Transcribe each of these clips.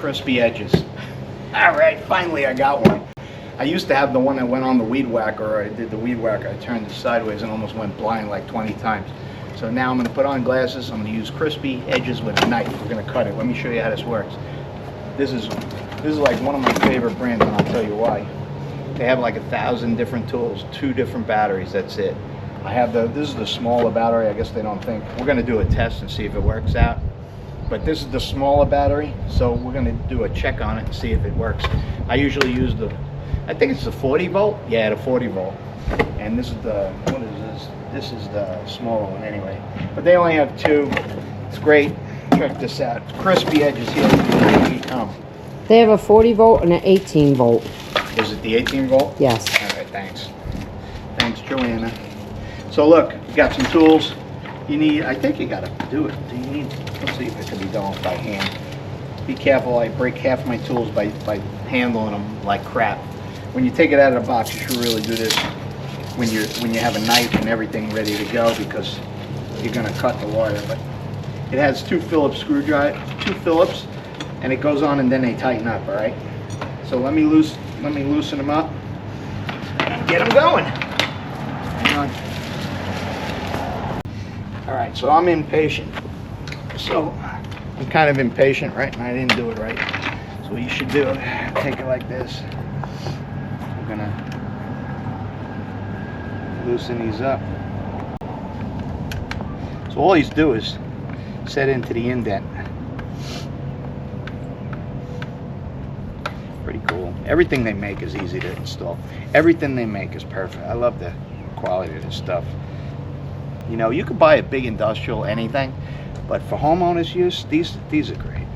crispy edges. All right, finally I got one. I used to have the one that went on the weed whacker. I did the weed whacker. I turned it sideways and almost went blind like 20 times. So now I'm going to put on glasses. I'm going to use crispy edges with a knife. We're going to cut it. Let me show you how this works. This is like one of my favorite brands, and I'll tell you why. They have like 1,000 different tools, 2 different batteries. That's it. I have this is the smaller battery. I guess they don't think. We're going to do a test and see if it works out. But this is the smaller battery, so we're going to do a check on it and see if it works. I usually use I think it's the 40 volt. Yeah, the 40 volt. And this is what is this? This is the smaller one anyway. But they only have 2. It's great. Check this out. Crispy edges here. Here we come. They have a 40 volt and an 18 volt. Is it the 18 volt? Yes. All right, thanks. Thanks, Joanna. So look, you got some tools. You need, I think you gotta do it. Do you need, let's see if it can be done by hand. Be careful, I break half my tools by handling them like crap. When you take it out of the box, you should really do this when you have a knife and everything ready to go, because you're gonna cut the wire. But it has 2 Phillips screwdrivers, 2 Phillips, and it goes on and then they tighten up, all right? So let me loosen them up and get them going. Hang on. All right, so I'm impatient. So I'm kind of impatient, right? And I didn't do it right. So what you should do, take it like this. I'm gonna loosen these up. So all these do is set into the indent. Pretty cool. Everything they make is easy to install. Everything they make is perfect. I love the quality of this stuff. You know, you could buy a big industrial anything, but for homeowners use, these are great.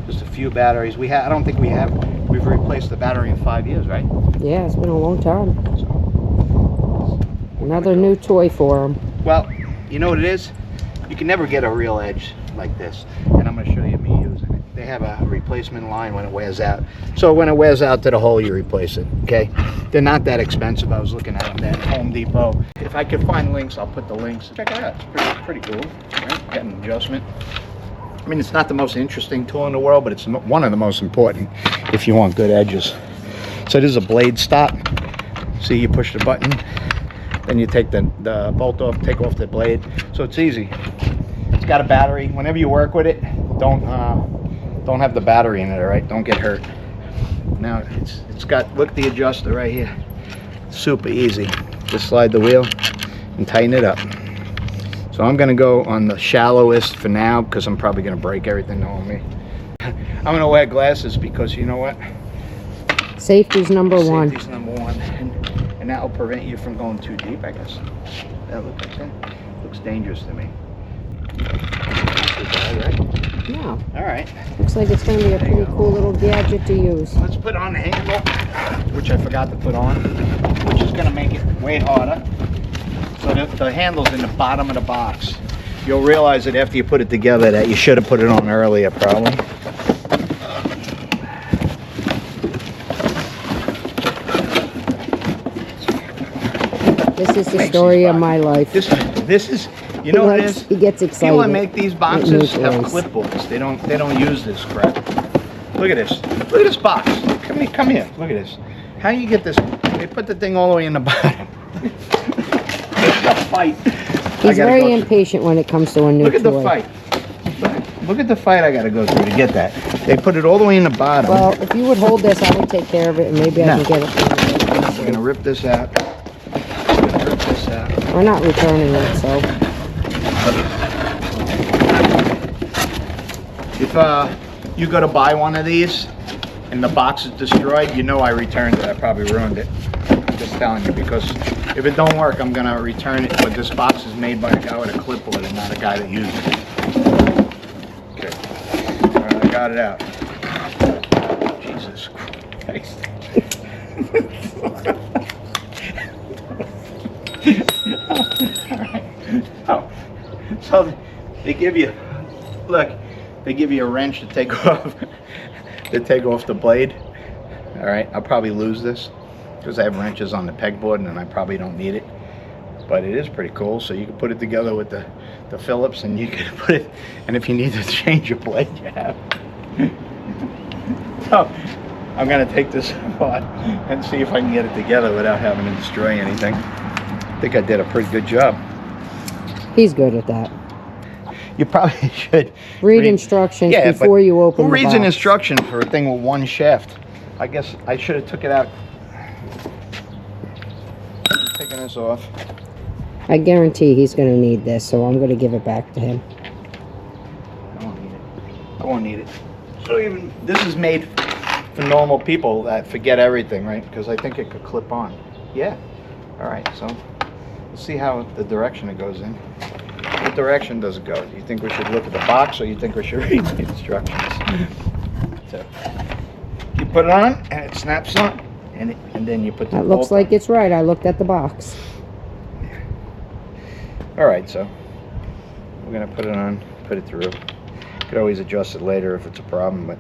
Just a few batteries. I don't think we've replaced the battery in 5 years, right? Yeah, it's been a long time. So, another new toy for them. Well, you know what it is? You can never get a real edge like this, and I'm going to show you me using it. They have a replacement line when it wears out. So when it wears out to the hole, you replace it, okay? They're not that expensive. I was looking at them at Home Depot. If I could find links, I'll put the links. Check it out. It's pretty cool, right? Got an adjustment. I mean, it's not the most interesting tool in the world, but it's one of the most important if you want good edges. So this is a blade stop. See, you push the button, then you take the bolt off, take off the blade. So it's easy. It's got a battery. Whenever you work with it, don't have the battery in it, all right? Don't get hurt. Now it's got, look at the adjuster right here. Super easy. Just slide the wheel and tighten it up. So I'm gonna go on the shallowest for now, because I'm probably gonna break everything knowing me. I'm gonna wear glasses because you know what? Safety's number one. Safety's number one, and that will prevent you from going too deep, I guess. That looks like that. Looks dangerous to me. Right? Yeah. All right. Looks like it's going to be a pretty cool little gadget to use. Let's put on the handle, which I forgot to put on, which is going to make it way harder. So the handle's in the bottom of the box. You'll realize it after you put it together that you should have put it on earlier, probably. This is the story of my life. This is, you know what it is? He gets excited. People that make these boxes have clipboards. They don't use this crap. Look at this. Look at this box. Come here. Look at this. How you get this? They put the thing all the way in the bottom. The fight. He's very impatient when it comes to a new toy. Look at the fight. Look at the fight I got to go through to get that. They put it all the way in the bottom. Well, if you would hold this, I would take care of it, and maybe I can get it. We're gonna rip this out. We're not returning it, so. If you go to buy one of these and the box is destroyed, you know I returned it. I probably ruined it. I'm just telling you, because if it don't work, I'm gonna return it. But this box is made by a guy with a clipboard and not a guy that uses it. Okay. All right, I got it out. Jesus Christ. Alright. Oh. So they give you, look, they give you a wrench to take off the blade. Alright, I'll probably lose this because I have wrenches on the pegboard and I probably don't need it. But it is pretty cool, so you can put it together with the Phillips and you can put it, and if you need to change your blade, you have. So I'm gonna take this apart and see if I can get it together without having to destroy anything. I think I did a pretty good job. He's good at that. You probably should read instructions before you open who the reads box. an instruction for a thing with one shaft? I guess I should have took it out. I'm taking this off. I guarantee he's going to need this, so I'm going to give it back to him. I won't need it. I won't need it. So even this is made for normal people that forget everything, right? Because I think it could clip on. Yeah. All right. So let's see how the direction it goes in. What direction does it go? Do you think we should look at the box, or you think we should read the instructions? So you put it on, and it snaps on, and then you put the. That looks like it's right. I looked at the box. All right, so we're gonna put it on, put it through. Could always adjust it later if it's a problem, but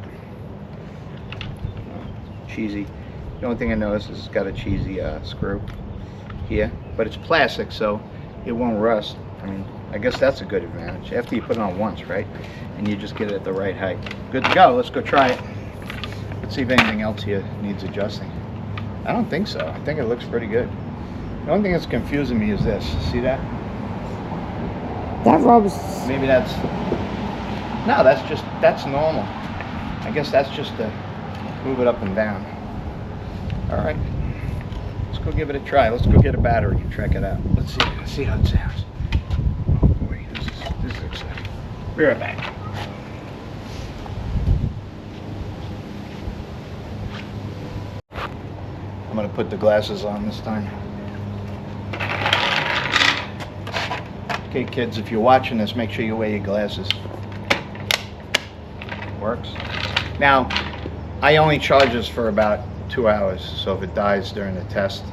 cheesy. The only thing I noticed is it's got a cheesy screw here, but it's plastic, so it won't rust. I mean, I guess that's a good advantage. After you put it on once, right? And you just get it at the right height. Good to go. Let's go try it. Let's see if anything else here needs adjusting. I don't think so. I think it looks pretty good. The only thing that's confusing me is this. See that? That rubs. Maybe that's... No, that's normal. I guess that's just to move it up and down. All right. Let's go give it a try. Let's go get a battery and check it out. Let's see how it sounds. Oh boy, this is exciting. Be right back. I'm gonna put the glasses on this time. Okay, kids, if you're watching this, make sure you wear your glasses. Works. Now, I only charge this for about 2 hours, so if it dies during the test,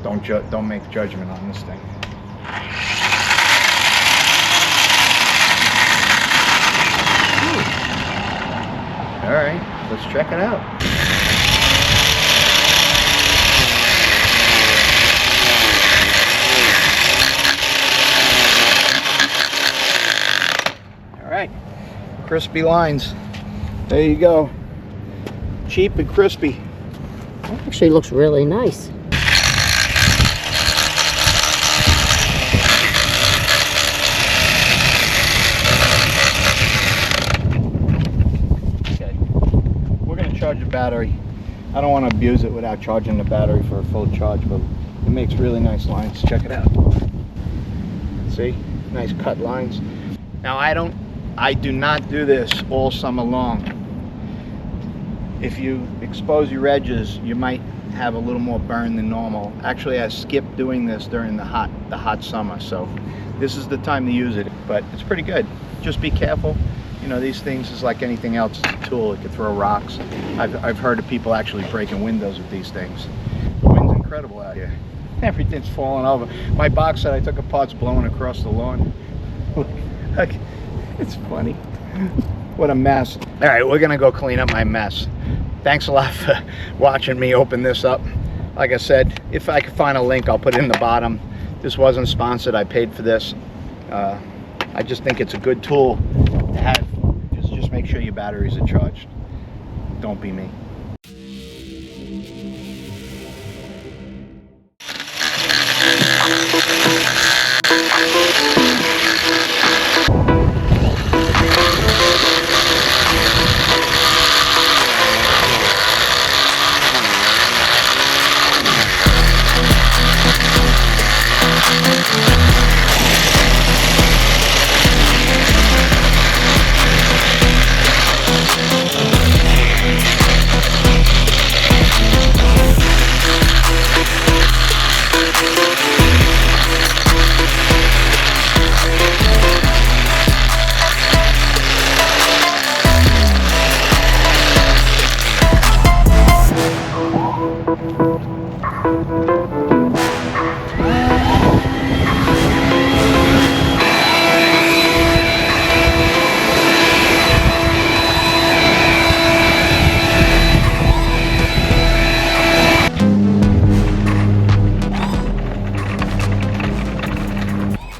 don't make judgment on this thing. All right, let's check it out. All right, crispy lines. There you go. Cheap and crispy. That actually looks really nice. Okay, we're gonna charge the battery. I don't want to abuse it without charging the battery for a full charge, but it makes really nice lines. Check it out. See, nice cut lines. Now I do not do this all summer long. If you expose your edges, you might have a little more burn than normal. Actually, I skipped doing this during the hot summer, so this is the time to use it. But it's pretty good. Just be careful. You know, these things is like anything else. It's a tool. It could throw rocks. I've heard of people actually breaking windows with these things. The wind's incredible out here. Everything's falling over. My box that I took apart's blowing across the lawn. Look, it's funny. What a mess. All right, we're gonna go clean up my mess. Thanks a lot for watching me open this up. Like I said, if I can find a link, I'll put it in the bottom. This wasn't sponsored. I paid for this. I just think it's a good tool to have. Just make sure your batteries are charged. Don't be me.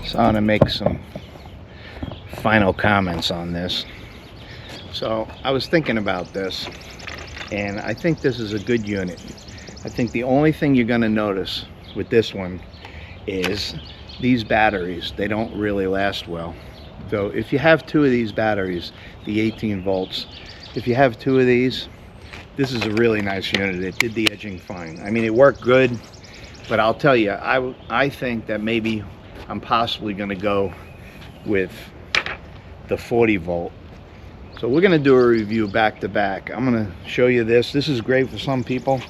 So I'm gonna make some final comments on this. So I was thinking about this. and I think this is a good unit. I think the only thing you're going to notice with this one is these batteries. They don't really last well. So if you have two of these batteries, the 18 volts, if you have two of these, this is a really nice unit. It did the edging fine. I mean, it worked good, but I'll tell you, I think that maybe I'm possibly going to go with the 40 volt. So we're going to do a review back to back. I'm going to show you this. This is great for some people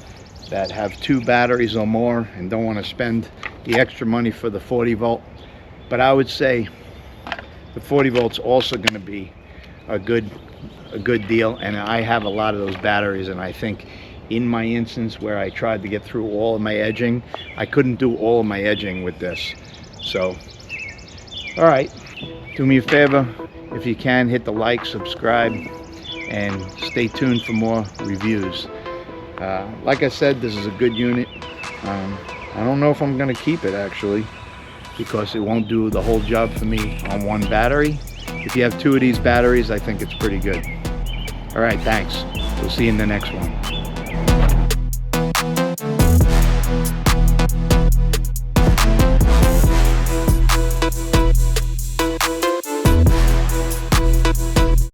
that have two batteries or more and don't want to spend the extra money for the 40 volt. But I would say the 40 volts also going to be a good deal, and I have a lot of those batteries, and I think in my instance where I tried to get through all of my edging, I couldn't do all of my edging with this. So all right, do me a favor, if you can, hit the like, subscribe, and stay tuned for more reviews. Like I said, this is a good unit. I don't know if I'm going to keep it actually, because it won't do the whole job for me on one battery. If you have two of these batteries, I think it's pretty good. All right, thanks. We'll see you in the next one.